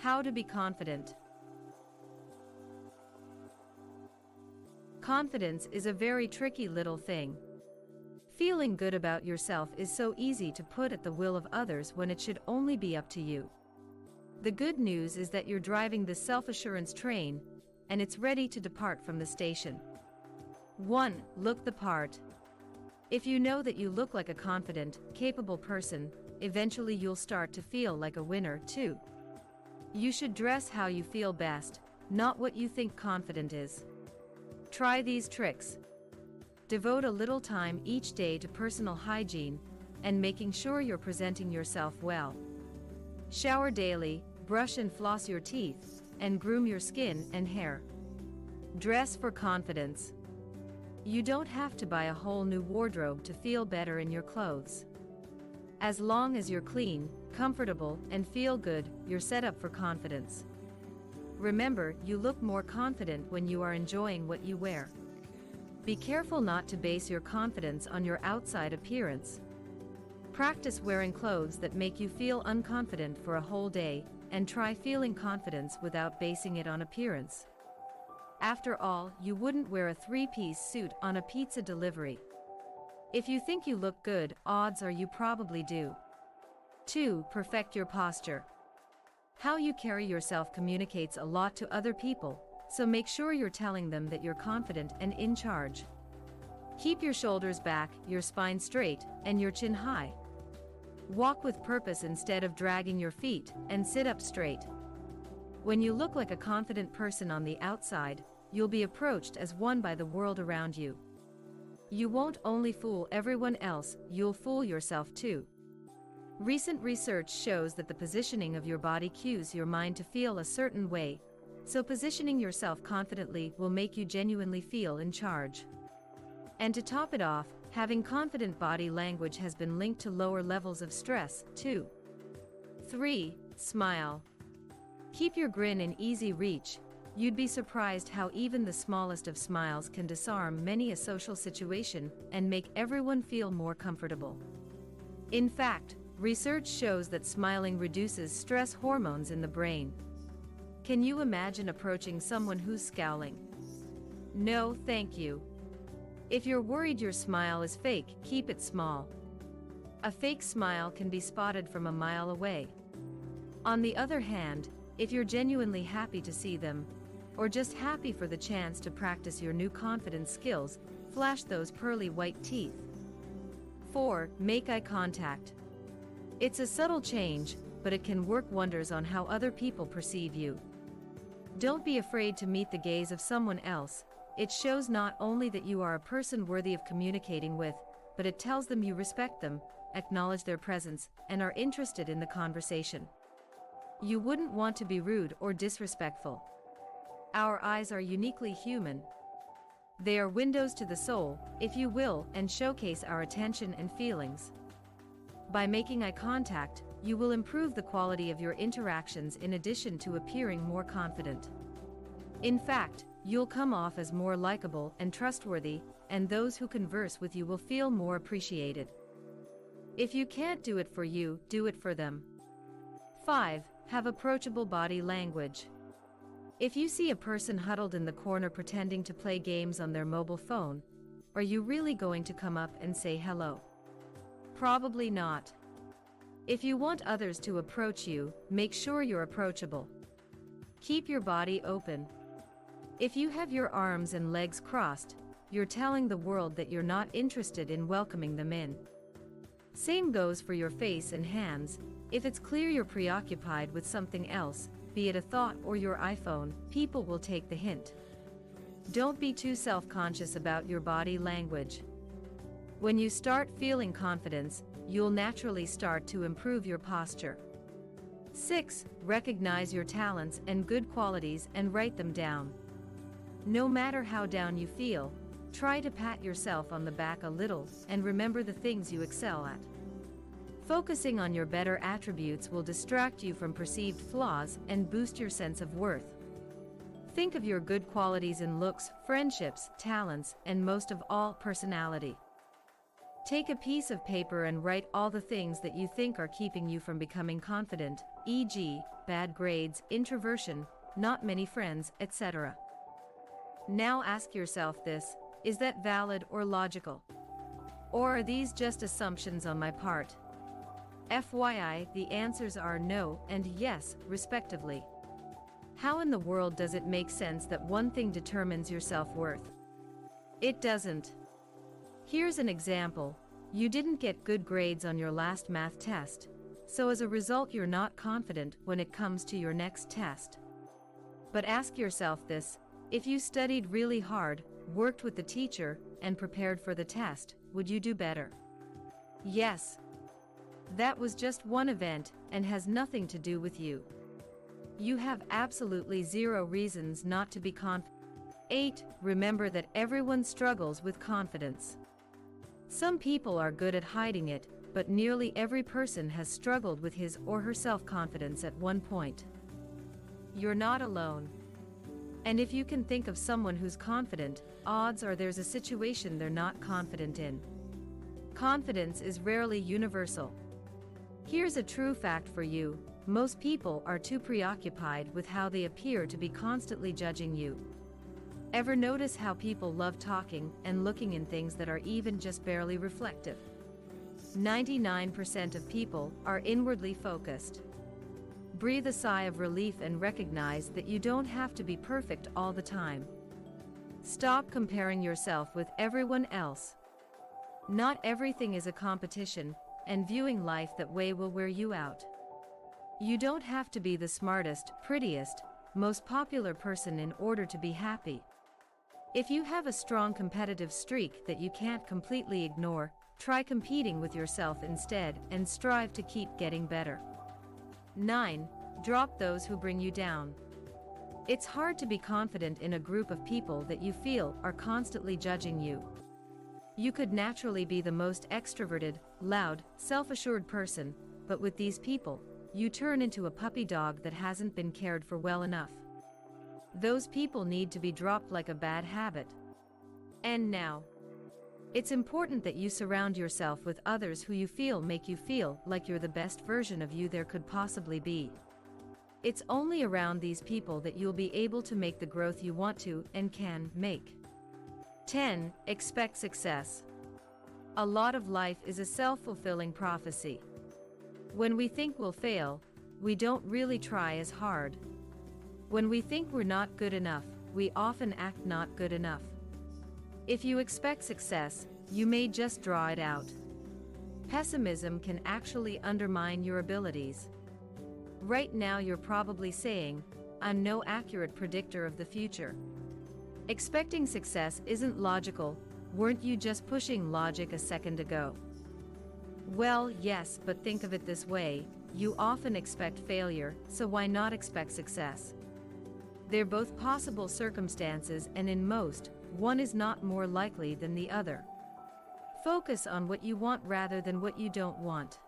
How to be confident. Confidence is a very tricky little thing. Feeling good about yourself is so easy to put at the will of others when it should only be up to you. The good news is that you're driving the self-assurance train, and it's ready to depart from the station. 1. Look the part. If you know that you look like a confident, capable person, eventually you'll start to feel like a winner too. You should dress how you feel best, not what you think confident is. Try these tricks. Devote a little time each day to personal hygiene and making sure you're presenting yourself well. Shower daily, brush and floss your teeth, and groom your skin and hair. Dress for confidence. You don't have to buy a whole new wardrobe to feel better in your clothes. As long as you're clean, comfortable, and feel good, you're set up for confidence. Remember, you look more confident when you are enjoying what you wear. Be careful not to base your confidence on your outside appearance. Practice wearing clothes that make you feel unconfident for a whole day, and try feeling confidence without basing it on appearance. After all, you wouldn't wear a three-piece suit on a pizza delivery. If you think you look good, odds are you probably do. 2. Perfect your posture. How you carry yourself communicates a lot to other people, so make sure you're telling them that you're confident and in charge. Keep your shoulders back, your spine straight, and your chin high. Walk with purpose instead of dragging your feet, and sit up straight. When you look like a confident person on the outside, you'll be approached as one by the world around you. You won't only fool everyone else, you'll fool yourself too. Recent research shows that the positioning of your body cues your mind to feel a certain way, so positioning yourself confidently will make you genuinely feel in charge. And to top it off, having confident body language has been linked to lower levels of stress, too. 3. Smile. Keep your grin in easy reach. You'd be surprised how even the smallest of smiles can disarm many a social situation and make everyone feel more comfortable. In fact, research shows that smiling reduces stress hormones in the brain. Can you imagine approaching someone who's scowling? No, thank you. If you're worried your smile is fake, keep it small. A fake smile can be spotted from a mile away. On the other hand, if you're genuinely happy to see them, or just happy for the chance to practice your new confidence skills, flash those pearly white teeth. 4. Make eye contact. It's a subtle change, but it can work wonders on how other people perceive you. Don't be afraid to meet the gaze of someone else. It shows not only that you are a person worthy of communicating with, but it tells them you respect them, acknowledge their presence, and are interested in the conversation. You wouldn't want to be rude or disrespectful. Our eyes are uniquely human. They are windows to the soul, if you will, and showcase our attention and feelings. By making eye contact, you will improve the quality of your interactions in addition to appearing more confident. In fact, you'll come off as more likable and trustworthy, and those who converse with you will feel more appreciated. If you can't do it for you, do it for them. 5. Have approachable body language. If you see a person huddled in the corner pretending to play games on their mobile phone, are you really going to come up and say hello? Probably not. If you want others to approach you, make sure you're approachable. Keep your body open. If you have your arms and legs crossed, you're telling the world that you're not interested in welcoming them in. Same goes for your face and hands. If it's clear you're preoccupied with something else, be it a thought or your iPhone, people will take the hint. Don't be too self-conscious about your body language. When you start feeling confidence, you'll naturally start to improve your posture. 6. Recognize your talents and good qualities and write them down. No matter how down you feel, try to pat yourself on the back a little and remember the things you excel at. Focusing on your better attributes will distract you from perceived flaws and boost your sense of worth. Think of your good qualities in looks, friendships, talents, and most of all, personality. Take a piece of paper and write all the things that you think are keeping you from becoming confident, e.g., bad grades, introversion, not many friends, etc. Now ask yourself this: is that valid or logical? Or are these just assumptions on my part? FYI, the answers are no and yes, respectively. How in the world does it make sense that one thing determines your self-worth? It doesn't. Here's an example. You didn't get good grades on your last math test, so as a result you're not confident when it comes to your next test. But ask yourself this: if you studied really hard, worked with the teacher, and prepared for the test, would you do better? Yes. That was just one event, and has nothing to do with you. You have absolutely zero reasons not to be confident. 8. Remember that everyone struggles with confidence. Some people are good at hiding it, but nearly every person has struggled with his or her self-confidence at one point. You're not alone. And if you can think of someone who's confident, odds are there's a situation they're not confident in. Confidence is rarely universal. Here's a true fact for you: most people are too preoccupied with how they appear to be constantly judging you. Ever notice how people love talking and looking in things that are even just barely reflective? 99% of people are inwardly focused. Breathe a sigh of relief and recognize that you don't have to be perfect all the time. Stop comparing yourself with everyone else. Not everything is a competition, and viewing life that way will wear you out. You don't have to be the smartest, prettiest, most popular person in order to be happy. If you have a strong competitive streak that you can't completely ignore, try competing with yourself instead and strive to keep getting better. 9. Drop those who bring you down. It's hard to be confident in a group of people that you feel are constantly judging you. You could naturally be the most extroverted, loud, self-assured person, but with these people, you turn into a puppy dog that hasn't been cared for well enough. Those people need to be dropped like a bad habit. And now, it's important that you surround yourself with others who you feel make you feel like you're the best version of you there could possibly be. It's only around these people that you'll be able to make the growth you want to and can make. 10. Expect success. A lot of life is a self-fulfilling prophecy. When we think we'll fail, we don't really try as hard. When we think we're not good enough, we often act not good enough. If you expect success, you may just draw it out. Pessimism can actually undermine your abilities. Right now you're probably saying, "I'm no accurate predictor of the future." Expecting success isn't logical. Weren't you just pushing logic a second ago? Well, yes, but think of it this way: you often expect failure, so why not expect success? They're both possible circumstances, and in most, one is not more likely than the other. Focus on what you want rather than what you don't want.